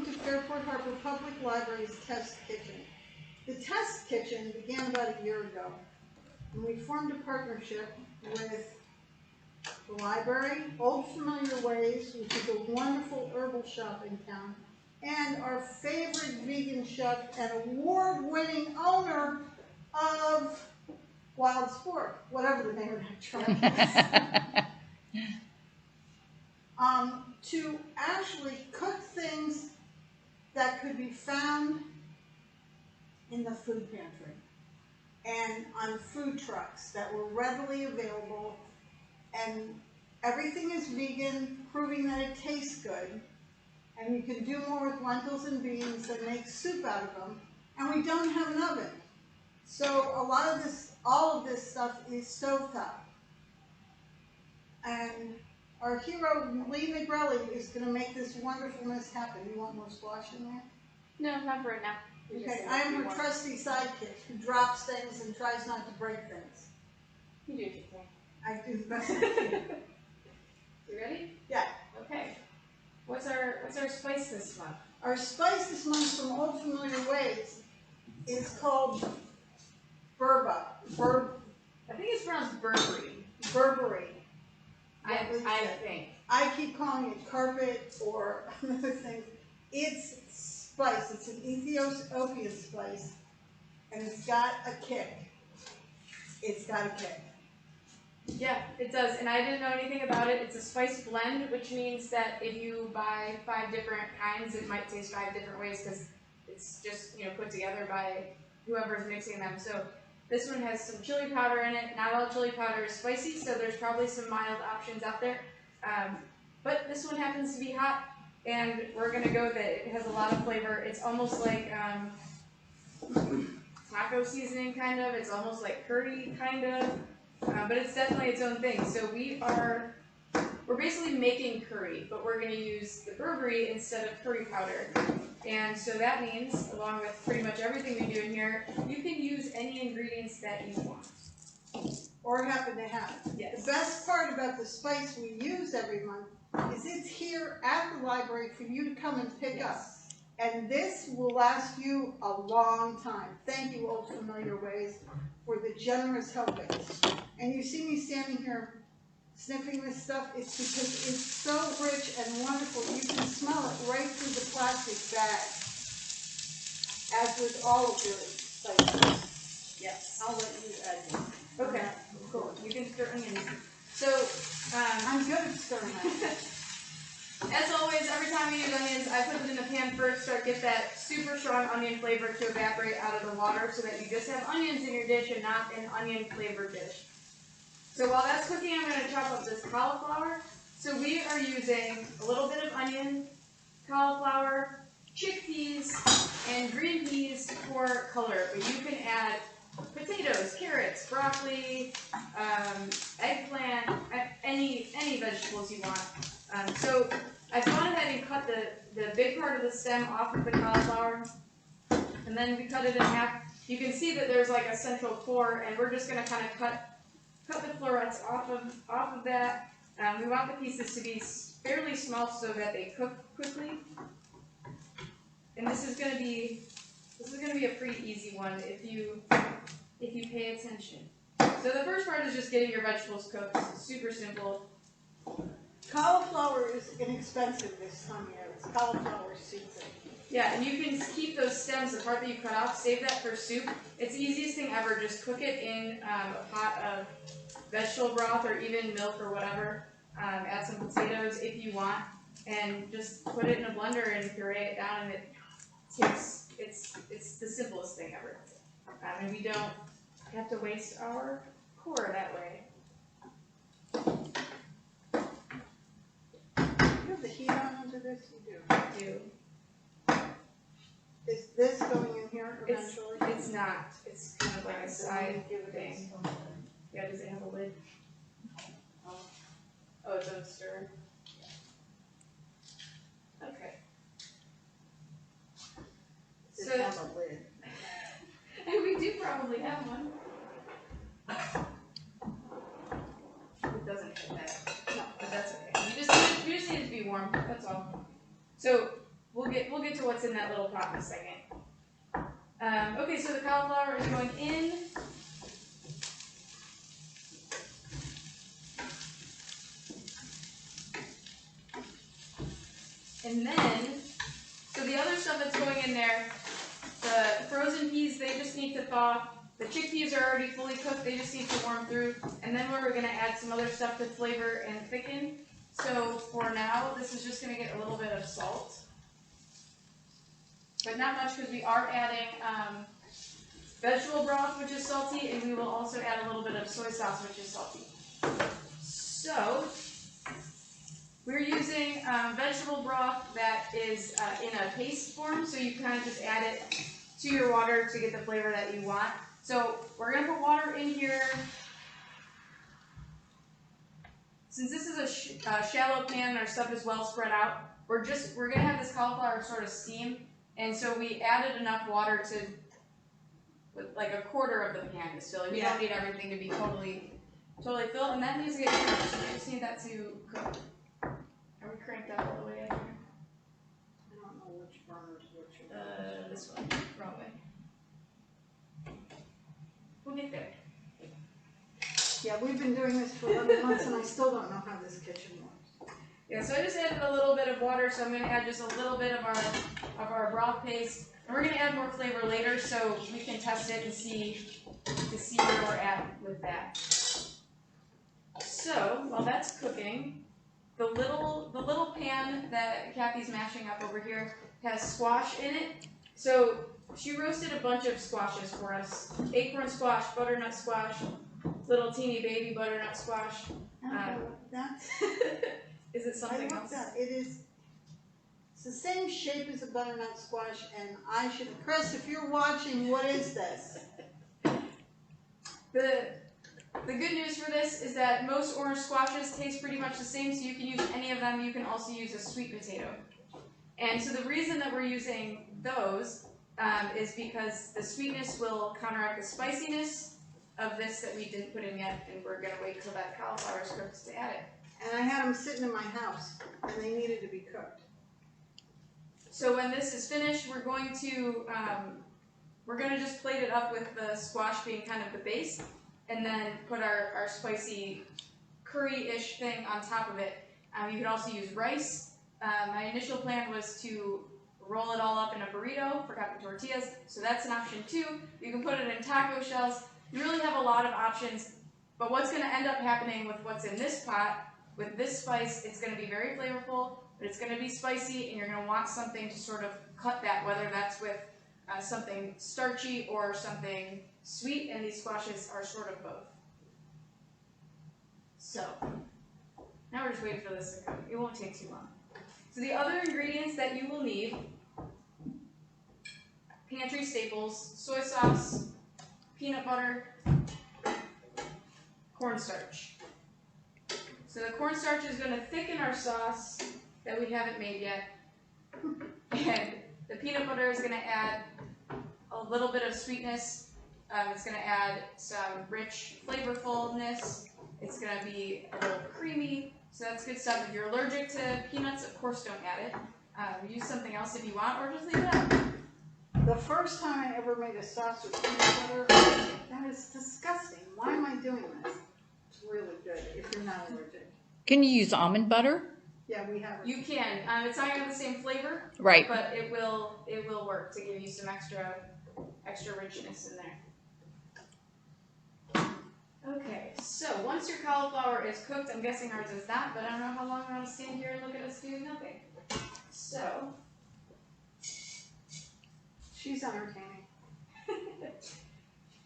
welcome to Fairport Harbor Public Library's Test Kitchen. The Test Kitchen began about a year ago, and we formed a partnership with the library, Old Familiar Ways, which is a wonderful herbal shop in town, and our favorite vegan chef and award-winning owner of Wild Sport, whatever the name of that truck is. To actually cook things that could be found in the food pantry and on food trucks that were readily available, and everything is vegan, proving that it tastes good, and you can do more with lentils and beans and make soup out of them, and we don't have an oven. So a lot of this, all of this stuff is stovetop. And our hero, Lee McGrelly, is going to make this wonderfulness happen. You want more squash in there? No, not for right now. Okay, I am her trusty sidekick who drops things and tries not to break things. You do your thing. I do the best I can. You ready? Yeah. Okay. What's our spice this month? Our spice this month from Old Familiar Ways is called I think it's pronounced Berbere. Berbere. I think. I keep calling it carpet or other things. It's spice. It's an Ethiopian spice, and it's got a kick. It's got a kick. Yeah, it does, and I didn't know anything about it. It's a spice blend, which means that if you buy 5 different kinds, it might taste 5 different ways because it's just put together by whoever's mixing them. So this one has some chili powder in it. Not all chili powder is spicy, so there's probably some mild options out there. But this one happens to be hot, and we're going to go with it. It has a lot of flavor. It's almost like taco seasoning, kind of. It's almost like curry, kind of. But it's definitely its own thing. So we're basically making curry, but we're going to use the Berbere instead of curry powder. And so that means, along with pretty much everything we do in here, you can use any ingredients that you want. Or happen to have. Yes. The best part about the spice we use every month is it's here at the library for you to come and pick up. And this will last you a long time. Thank you, Old Familiar Ways, for the generous helpings. And you see me standing here sniffing this stuff, it's because it's so rich and wonderful. You can smell it right through the plastic bag, as with all of your spices. Yes. I'll let you add them. Okay, cool. You can stir onions. So, I'm good at stirring that. As always, every time we use onions, I put them in the pan first so I get that super strong onion flavor to evaporate out of the water so that you just have onions in your dish and not an onion flavored dish. So while that's cooking, I'm going to chop up this cauliflower. So we are using a little bit of onion, cauliflower, chickpeas, and green peas for color. But you can add potatoes, carrots, broccoli, eggplant, any vegetables you want. So I've gone ahead and cut the big part of the stem off of the cauliflower, and then we cut it in half. You can see that there's like a central core, and we're just going to kind of cut the florets off of that. We want the pieces to be fairly small so that they cook quickly. And this is going to be a pretty easy one if you pay attention. So the first part is just getting your vegetables cooked. It's super simple. Cauliflower is inexpensive this time of year. It's cauliflower season. Yeah, and you can keep those stems, the part that you cut off, save that for soup. It's the easiest thing ever. Just cook it in a pot of vegetable broth or even milk or whatever. Add some potatoes if you want, and just put it in a blender and puree it down, and it's the simplest thing ever. And we don't have to waste our core that way. You have the heat on under this? You do. I do. Is this going in here eventually? It's not. It's kind of like a side thing. Yeah, does it have a lid? Oh, it's unstirred. Okay. Does it have a lid? And we do probably have one. It doesn't have that. No, but that's okay. You just need it to be warm. That's all. So we'll get to what's in that little pot in a second. Okay, so the cauliflower is going in. And then, so the other stuff that's going in there, the frozen peas, they just need to thaw. The chickpeas are already fully cooked, they just need to warm through. And then we're going to add some other stuff to flavor and thicken. So for now, this is just going to get a little bit of salt. But not much, because we are adding vegetable broth, which is salty, and we will also add a little bit of soy sauce, which is salty. So, we're using vegetable broth that is in a paste form, so you kind of just add it to your water to get the flavor that you want. So, we're going to put water in here. Since this is a shallow pan and our stuff is well spread out, we're going to have this cauliflower sort of steam, and so we added enough water to, like a quarter of the pan is filling. We don't need everything to be totally filled, and that needs to get cooked, so we just need that to cook. Are we cranked up all the way in here? I don't know which burner's which. This one, wrong way. We'll get there. Yeah, we've been doing this for 11 months and I still don't know how this kitchen works. Yeah, so I just added a little bit of water, so I'm going to add just a little bit of our broth paste. And we're going to add more flavor later, so we can test it and see where we're at with that. So, while that's cooking, the little pan that Kathy's mashing up over here has squash in it. So, she roasted a bunch of squashes for us. Acorn squash, butternut squash, little teeny baby butternut squash. That's Is it something else? It is. It's the same shape as a butternut squash, and I should. Chris, if you're watching, what is this? The good news for this is that most orange squashes taste pretty much the same, so you can use any of them. You can also use a sweet potato. And so the reason that we're using those is because the sweetness will counteract the spiciness of this that we didn't put in yet, and we're going to wait till that cauliflower is cooked to add it. And I had them sitting in my house, and they needed to be cooked. So when this is finished, we're going to just plate it up with the squash being kind of the base, and then put our spicy curry-ish thing on top of it. You can also use rice. My initial plan was to roll it all up in a burrito, forgot the tortillas, so that's an option too. You can put it in taco shells. You really have a lot of options, but what's going to end up happening with what's in this pot, with this spice, it's going to be very flavorful, but it's going to be spicy, and you're going to want something to sort of cut that, whether that's with something starchy or something sweet, and these squashes are sort of both. So, now we're just waiting for this to cook. It won't take too long. So the other ingredients that you will need, pantry staples, soy sauce, peanut butter, cornstarch. So the cornstarch is going to thicken our sauce that we haven't made yet, and the peanut butter is going to add a little bit of sweetness. It's going to add some rich flavorfulness. It's going to be a little creamy, so that's good stuff. If you're allergic to peanuts, of course don't add it. Use something else if you want, or just leave it out. The first time I ever made a sauce with peanut butter, that is disgusting. Why am I doing this? It's really good if you're not allergic. Can you use almond butter? Yeah, we have it. You can. It's not going to have the same flavor, Right. but it will work to give you some extra richness in there. Okay, so once your cauliflower is cooked, I'm guessing ours is not, but I don't know how long I want to stand here and look at us do nothing. So, She's entertaining.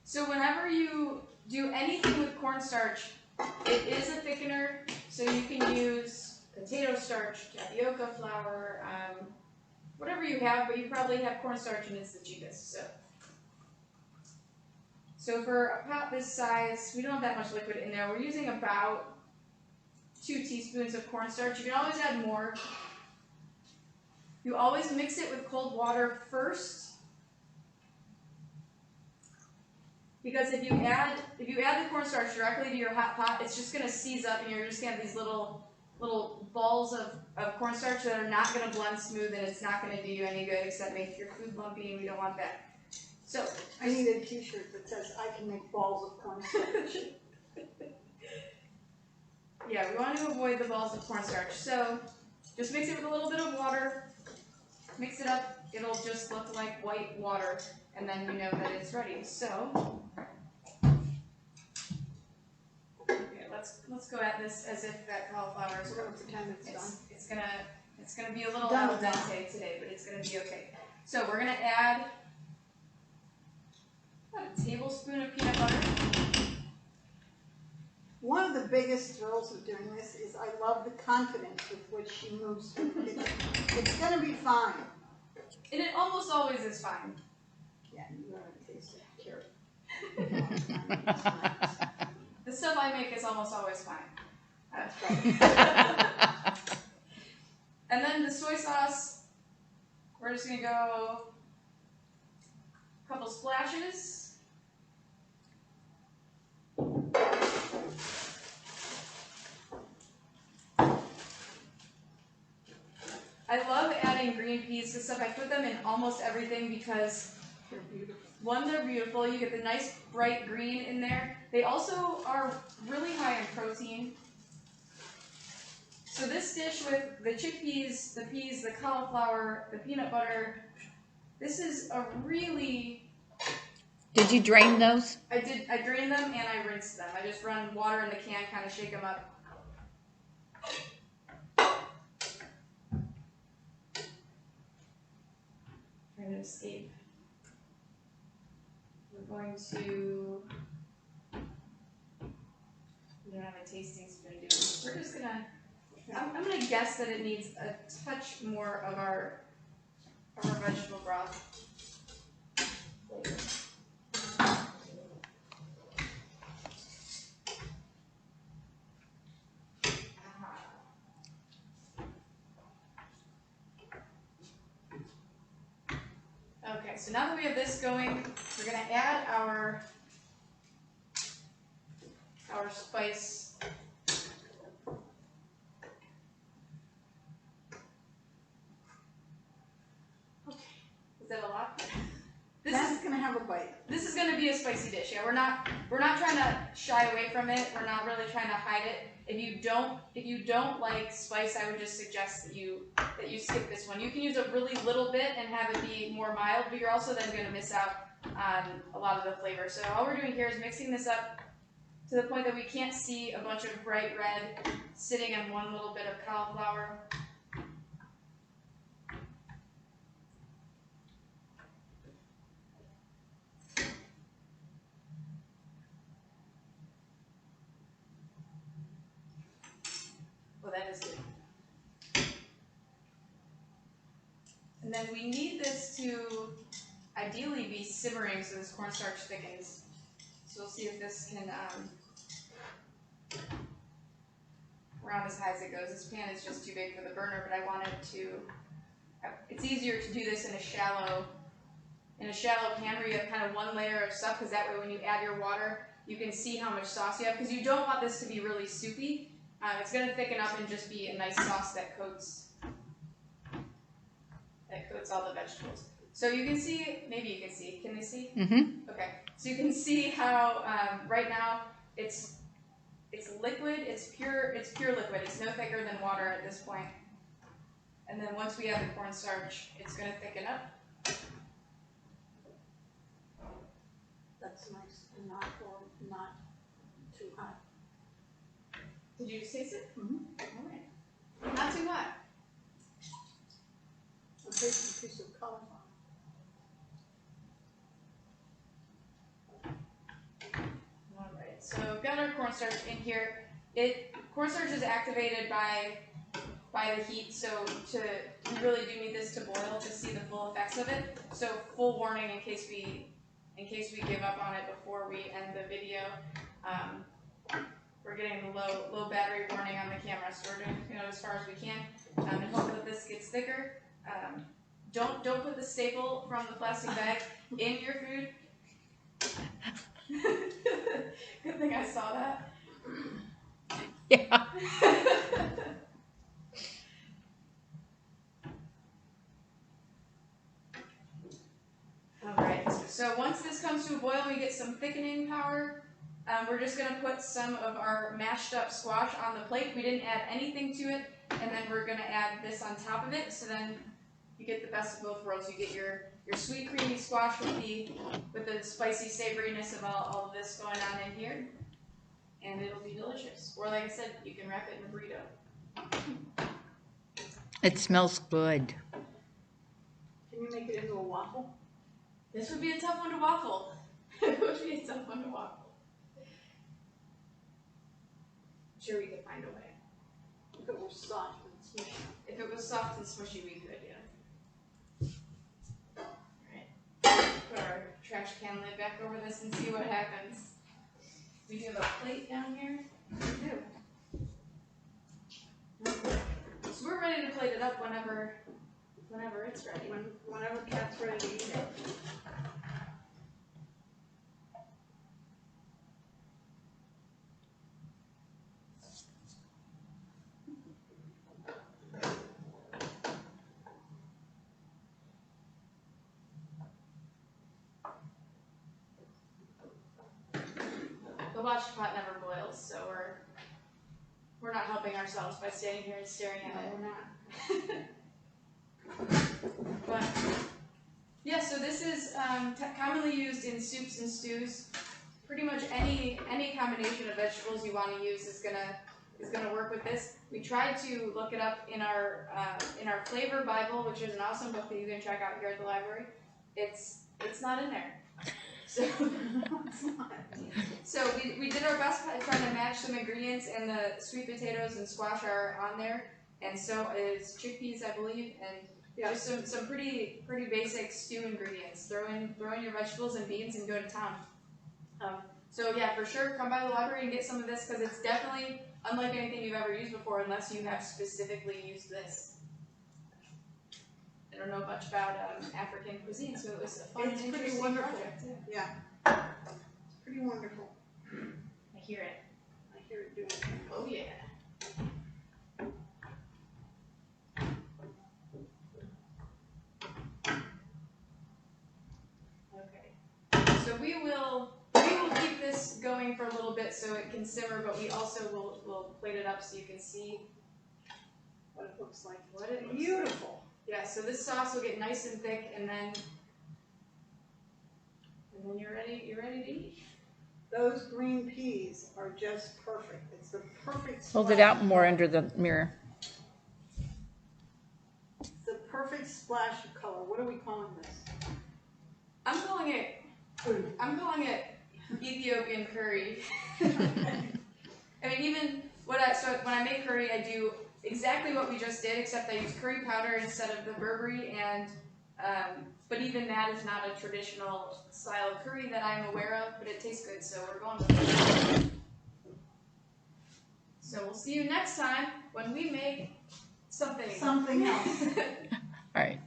so whenever you do anything with cornstarch, it is a thickener, so you can use potato starch, tapioca flour, whatever you have, but you probably have cornstarch and it's the cheapest. So for a pot this size, we don't have that much liquid in there. We're using about 2 teaspoons of cornstarch. You can always add more. You always mix it with cold water first, because if you add the cornstarch directly to your hot pot, it's just going to seize up, and you're just going to have these little little balls of cornstarch that are not going to blend smooth, and it's not going to do you any good except make your food lumpy, and we don't want that. So I need a t-shirt that says I can make balls of cornstarch. yeah, we want to avoid the balls of cornstarch. So just mix it with a little bit of water. Mix it up. It'll just look like white water, and then you know that it's ready. So okay, let's go at this as if that cauliflower is. We're gonna pretend it's done. It's gonna be a little Done. al dente today, but it's gonna be okay. So we're gonna add about a tablespoon of peanut butter. One of the biggest thrills of doing this is I love the confidence with which she moves. It's gonna be fine. And it almost always is fine. Yeah, you're gonna taste it. Carrot. The stuff I make is almost always fine. And then the soy sauce, we're just gonna go a couple splashes. I love adding green peas to stuff. I put them in almost everything because They're beautiful. one, they're beautiful. You get the nice bright green in there. They also are really high in protein. So this dish with the chickpeas, the peas, the cauliflower, the peanut butter, this is a really... Did you drain those? I drained them and I rinsed them. I just run water in the can, kind of shake them up. Trying to escape. We're going to... We don't have a tasting spoon, do we? We're just gonna... I'm gonna guess that it needs a touch more of our vegetable broth flavor. Okay, so now that we have this going, we're gonna add our spice. Okay, is that a lot? That's gonna have a bite. This is gonna be a spicy dish. Yeah, we're not trying to shy away from it. We're not really trying to hide it. If you don't like spice, I would just suggest that you skip this one. You can use a really little bit and have it be more mild, but you're also then gonna miss out on a lot of the flavor. So all we're doing here is mixing this up to the point that we can't see a bunch of bright red sitting on one little bit of cauliflower. Well, that is good. And then we need this to ideally be simmering so this cornstarch thickens. So we'll see if this can round as high as it goes. This pan is just too big for the burner, but I want it to... It's easier to do this in a shallow pan where you have kind of one layer of stuff, because that way when you add your water, you can see how much sauce you have, because you don't want this to be really soupy. It's going to thicken up and just be a nice sauce that coats all the vegetables. So you can see, maybe you can see, can they see? Mm-hmm. Okay, so you can see how right now it's liquid, it's pure liquid. It's no thicker than water at this point. And then once we add the cornstarch, it's going to thicken up. That's nice and not too hot. Did you just taste it? Mm-hmm. All right. Not too hot. A tasty piece of cauliflower. All right. So we've got our cornstarch in here. Cornstarch is activated by the heat, so we really do need this to boil to see the full effects of it. So full warning in case we give up on it before we end the video. We're getting the low battery warning on the camera, so we're doing as far as we can, and hope that this gets thicker. Don't put the staple from the plastic bag in your food. Good thing I saw that. Yeah. So once this comes to a boil, we get some thickening power. We're just gonna put some of our mashed up squash on the plate. We didn't add anything to it, and then we're gonna add this on top of it. So then you get the best of both worlds. You get your sweet creamy squash with the spicy savoriness of all of this going on in here, and it'll be delicious. Or like I said, you can wrap it in a burrito. It smells good. Can you make it into a waffle? This would be a tough one to waffle. It would be a tough one to waffle. I'm sure we could find a way. If it were soft and smushy. If it was soft and smushy, we could, yeah. Alright. Put our trash can lid back over this and see what happens. We do have a plate down here. We do. So we're ready to plate it up whenever it's ready. Whenever Kat's ready to eat it. The watch pot never boils, so we're not helping ourselves by standing here and staring at it. We're not. But yeah, so this is commonly used in soups and stews. Pretty much any combination of vegetables you want to use is gonna work with this. We tried to look it up in our flavor Bible, which is an awesome book that you can check out here at the library. It's not in there. So we did our best trying to match some ingredients, and the sweet potatoes and squash are on there, and so is chickpeas, I believe, and just some pretty basic stew ingredients. Throw in your vegetables and beans and go to town. So yeah, for sure, come by the library and get some of this, because it's definitely unlike anything you've ever used before, unless you have specifically used this. I don't know much about African cuisine, so it was a fun and It's pretty interesting wonderful. project. Yeah. It's pretty wonderful. I hear it. I hear it doing things. Oh yeah. Okay. So we will keep this going for a little bit so it can simmer, but we also will plate it up so you can see What it looks like. what it looks Beautiful. like. Yeah, so this sauce will get nice and thick, and then you're ready to eat. Those green peas are just perfect. It's the perfect splash. Hold it out more under the mirror. It's the perfect splash of color. What are we calling this? I'm calling it Ethiopian curry. I mean, even when I make curry, I do exactly what we just did, except I use curry powder instead of the Berbere, and but even that is not a traditional style of curry that I'm aware of, but it tastes good, so we're going with it. So we'll see you next time when we make something Something else. All right.